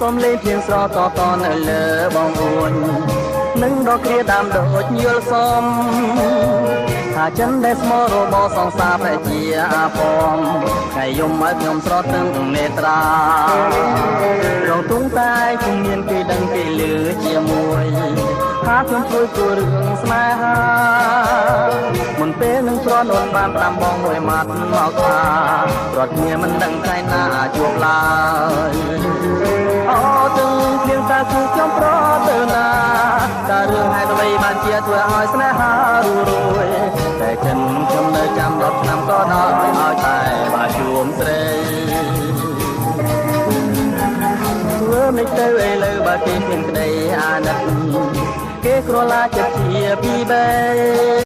សុំលេងជាងស្រតតនៅលើបងអួននឹងដកគ្រាដាមដូចយល់សមថាចិនដែលស្មោះរបសង្សារតែជាអាផមថ្ងៃយំឲ្យខ្ញុំស្រទនឹងនេត្រារងទុងតែគ្មានគេដឹងគេលឺជាមួយថាខ្ញុំជួយគួររឿងស្នេហាមុនពេលនឹងប្រនអូនបានតាមបងមួយម៉ាត់មកថារត់គ្នាមិនដឹងថ្ងៃណាជួបឡើយអូទាំងភ្លៀងតាគូខ្ញុំប្រទៅណាតើរឿងហេតុអ្វីបានជាធ្វើឲ្យស្នេហារួយតែខ្ញុំនៅចាំ10ឆ្នាំក៏ដល់ឲ្យតែបាជួមស្រីធ្វើមិនទៅឥឡូវបើគេមានក្តីអាណិតគេក្រឡាចិត្តជាពីបែ